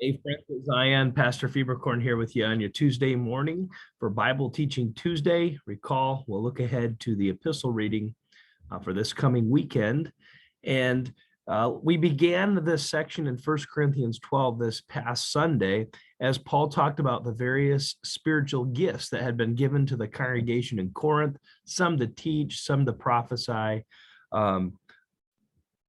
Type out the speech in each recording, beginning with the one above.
Hey, friends of Zion, Pastor Fieberkorn here with you on your Tuesday morning for Bible Teaching Tuesday. Recall, we'll look ahead to the epistle reading for this coming weekend. And we began this section in 1 Corinthians 12 this past Sunday as Paul talked about the various spiritual gifts that had been given to the congregation in Corinth, some to teach, some to prophesy, some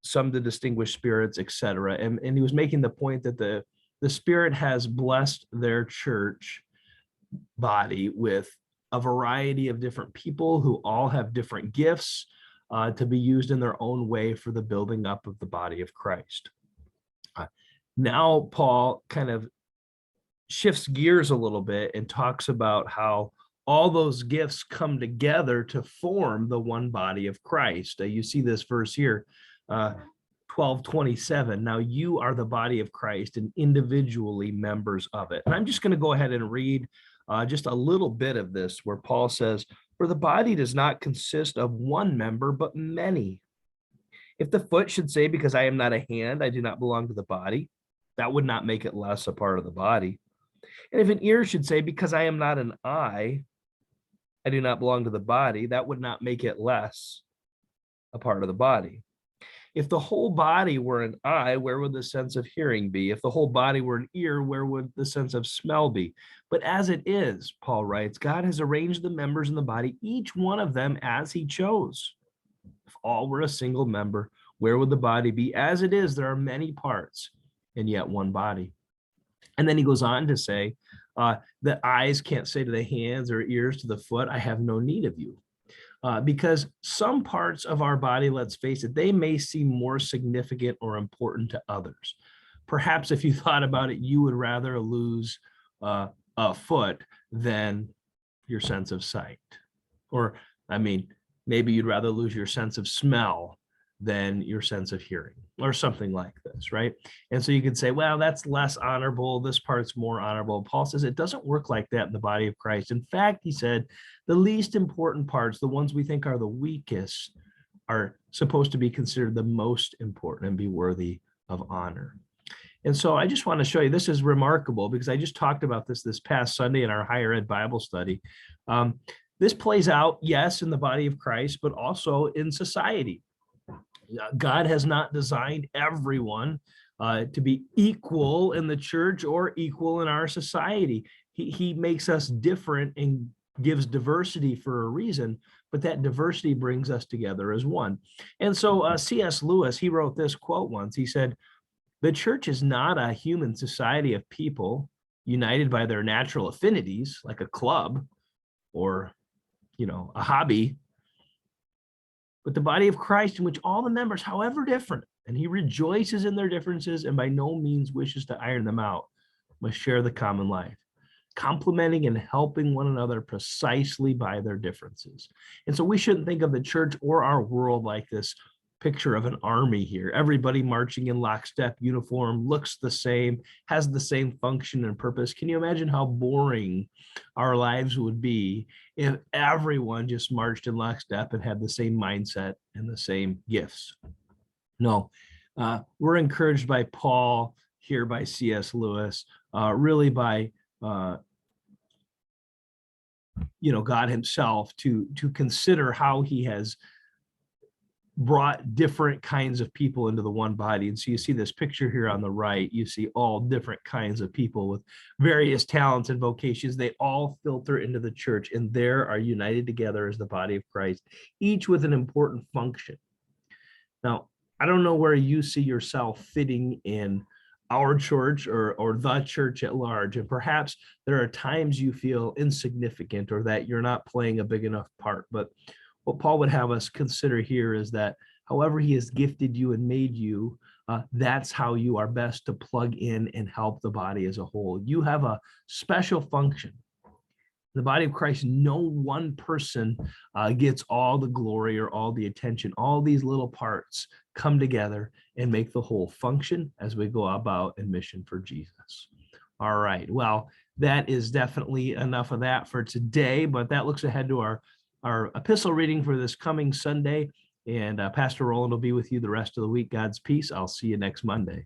to distinguish spirits, etc. And he was making the point that the Spirit has blessed their church body with a variety of different people who all have different gifts to be used in their own way for the building up of the body of Christ. Now, Paul kind of shifts gears a little bit and talks about how all those gifts come together to form the one body of Christ. You see this verse here, 12:27. Now you are the body of Christ and individually members of it. And I'm just going to go ahead and read just a little bit of this where Paul says, for the body does not consist of one member, but many. If the foot should say, because I am not a hand, I do not belong to the body, that would not make it less a part of the body. And if an ear should say, because I am not an eye, I do not belong to the body, that would not make it less a part of the body. If the whole body were an eye, where would the sense of hearing be? If the whole body were an ear, where would the sense of smell be? But as it is, Paul writes, God has arranged the members in the body, each one of them as he chose. If all were a single member, where would the body be? As it is, there are many parts and yet one body. And then he goes on to say, the eyes can't say to the hands or ears to the foot, I have no need of you. Because some parts of our body, let's face it, they may seem more significant or important to others. Perhaps if you thought about it, you would rather lose a foot than your sense of sight. Or, maybe you'd rather lose your sense of smell than your sense of hearing or something like this, right? And so you could say, well, that's less honorable. This part's more honorable. Paul says it doesn't work like that in the body of Christ. In fact, he said, the least important parts, the ones we think are the weakest, are supposed to be considered the most important and be worthy of honor. And so I just want to show you, this is remarkable because I just talked about this past Sunday in our higher ed Bible study. This plays out, yes, in the body of Christ, but also in society. God has not designed everyone to be equal in the church or equal in our society. He makes us different and gives diversity for a reason, but that diversity brings us together as one. And so C.S. Lewis, he wrote this quote once. He said, the church is not a human society of people united by their natural affinities, like a club or, a hobby, but the body of Christ in which all the members, however different, and he rejoices in their differences and by no means wishes to iron them out, must share the common life, complementing and helping one another precisely by their differences. And so we shouldn't think of the church or our world like this picture of an army here. Everybody marching in lockstep uniform, looks the same, has the same function and purpose. Can you imagine how boring our lives would be if everyone just marched in lockstep and had the same mindset and the same gifts? No, we're encouraged by Paul here, by C.S. Lewis, really by God himself to consider how he has brought different kinds of people into the one body. And so you see this picture here on the right, you see all different kinds of people with various talents and vocations. They all filter into the church and there are united together as the body of Christ, each with an important function. Now, I don't know where you see yourself fitting in our church or the church at large. And perhaps there are times you feel insignificant or that you're not playing a big enough part. But what Paul would have us consider here is that however he has gifted you and made you, that's how you are best to plug in and help the body as a whole. You have a special function. The body of Christ, no one person gets all the glory or all the attention. All these little parts come together and make the whole function as we go about in mission for Jesus. All right, well, that is definitely enough of that for today, but that looks ahead to our epistle reading for this coming Sunday. And Pastor Roland will be with you the rest of the week. God's peace. I'll see you next Monday.